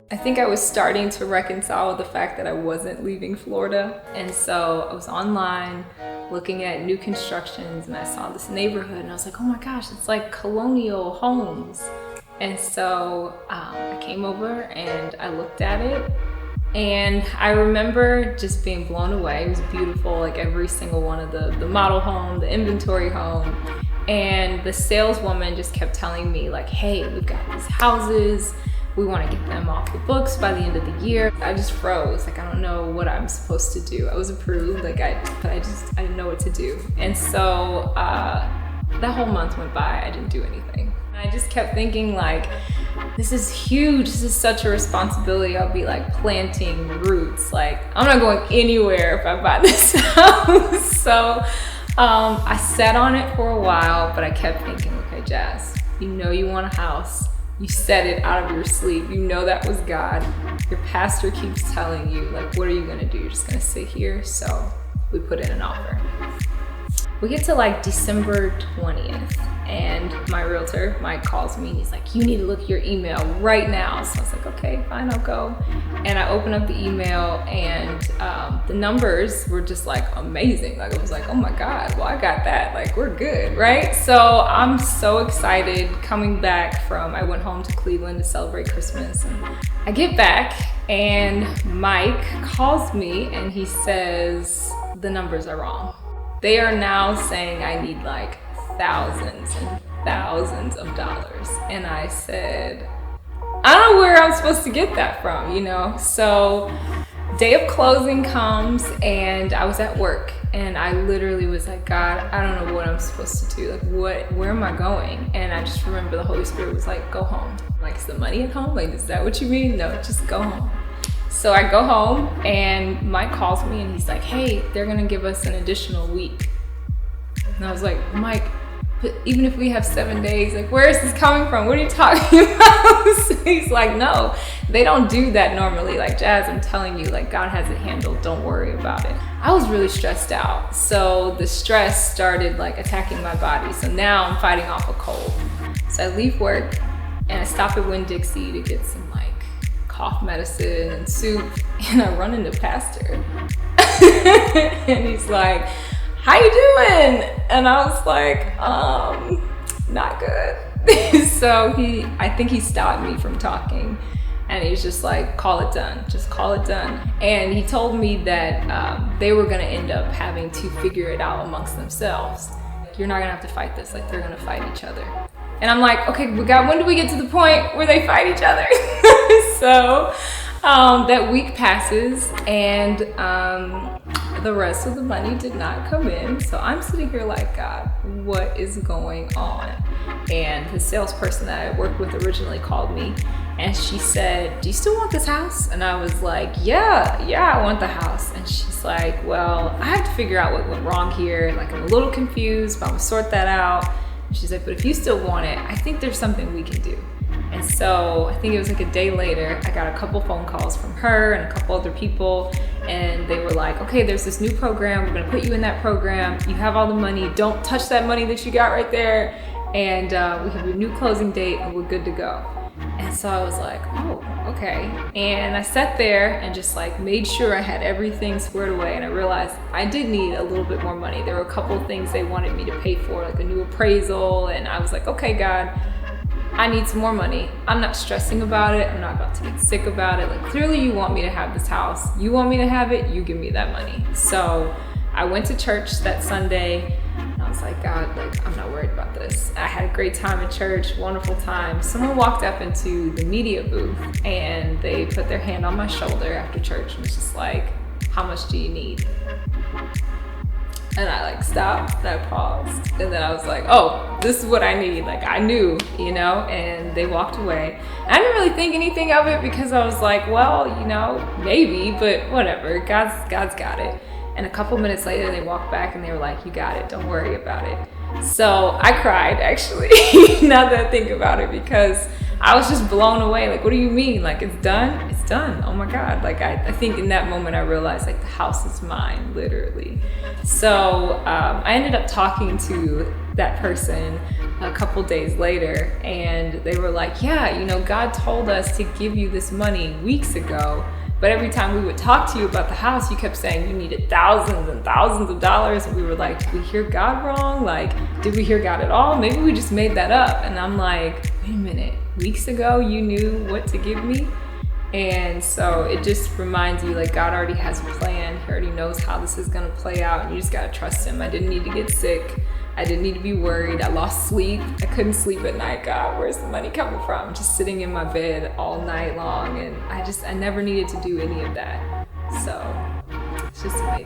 I think I was starting to reconcile with the fact that I wasn't leaving Florida. And so I was online looking at new constructions and I saw this neighborhood and I was like, oh my gosh, it's like colonial homes. And so I came over and I looked at it and I remember just being blown away. It was beautiful, like every single one of the model home, the inventory home. And the saleswoman just kept telling me like, hey, we've got these houses. We want to get them off the books by the end of the year. I just froze. Like, I don't know what I'm supposed to do. I was approved, but I didn't know what to do. And so that whole month went by, I didn't do anything. And I just kept thinking like, this is huge. This is such a responsibility. I'll be like planting roots. Like, I'm not going anywhere if I buy this house. So I sat on it for a while, but I kept thinking, okay, Jazz, you know you want a house. You said it out of your sleep. You know that was God. Your pastor keeps telling you, like, what are you gonna do? You're just gonna sit here? So we put in an offer. We get to like December 20th and my realtor, Mike, calls me and he's like, you need to look at your email right now. So I was like, okay, fine, I'll go. And I open up the email and the numbers were just like amazing. Like, I was like, oh my God, well, I got that. Like, we're good, right? So I'm so excited coming back I went home to Cleveland to celebrate Christmas. And I get back and Mike calls me and he says, the numbers are wrong. They are now saying I need like thousands and thousands of dollars. And I said, I don't know where I'm supposed to get that from, you know? So day of closing comes and I was at work and I literally was like, God, I don't know what I'm supposed to do. Like, where am I going? And I just remember the Holy Spirit was like, go home. Like, is the money at home? Like, is that what you mean? No, just go home. So I go home and Mike calls me and he's like, hey, they're gonna give us an additional week. And I was like, Mike, but even if we have 7 days, like, where is this coming from? What are you talking about? So he's like, no, they don't do that normally. Like, Jazz, I'm telling you, like, God has it handled. Don't worry about it. I was really stressed out. So the stress started like attacking my body. So now I'm fighting off a cold. So I leave work and I stop at Winn-Dixie to get some like cough medicine and soup, and I run into Pastor. And he's like, how you doing? And I was like, not good. So I think he stopped me from talking and he's just like, call it done, just call it done. And he told me that they were gonna end up having to figure it out amongst themselves. You're not gonna have to fight this, like they're gonna fight each other. And I'm like, okay, God, when do we get to the point where they fight each other? So that week passes and the rest of the money did not come in. So I'm sitting here like, God, what is going on? And the salesperson that I worked with originally called me and she said, do you still want this house? And I was like, yeah, I want the house. And she's like, well, I have to figure out what went wrong here. Like, I'm a little confused, but I'm gonna sort that out. She's like, but if you still want it, I think there's something we can do. And so I think it was like a day later, I got a couple phone calls from her and a couple other people. And they were like, okay, there's this new program. We're gonna put you in that program. You have all the money. Don't touch that money that you got right there. And we have your new closing date and we're good to go. And so I was like, oh, okay. And I sat there and just like made sure I had everything squared away. And I realized I did need a little bit more money. There were a couple of things they wanted me to pay for, like a new appraisal. And I was like, okay, God, I need some more money. I'm not stressing about it. I'm not about to get sick about it. Like, clearly you want me to have this house. You want me to have it, you give me that money. So I went to church that Sunday. I was like, God, like, I'm not worried about this. I had a great time at church, wonderful time. Someone walked up into the media booth and they put their hand on my shoulder after church and was just like, how much do you need? And I like stopped and I paused. And then I was like, oh, this is what I need. Like, I knew, you know, and they walked away. I didn't really think anything of it because I was like, well, you know, maybe, but whatever, God's got it. And a couple minutes later, they walked back and they were like, you got it, don't worry about it. So I cried, actually, now that I think about it, because I was just blown away. Like, what do you mean? Like, it's done? It's done. Oh my God. Like, I think in that moment I realized like the house is mine, literally. So I ended up talking to that person a couple days later, and they were like, yeah, you know, God told us to give you this money weeks ago, but every time we would talk to you about the house, you kept saying you needed thousands and thousands of dollars. And we were like, did we hear God wrong? Like, did we hear God at all? Maybe we just made that up. And I'm like, wait a minute, weeks ago you knew what to give me? And so it just reminds you, like, God already has a plan. He already knows how this is gonna play out, and you just gotta trust him. I didn't need to get sick. I didn't need to be worried. I lost sleep. I couldn't sleep at night. God, where's the money coming from? Just sitting in my bed all night long, and I never needed to do any of that. So it's just amazing.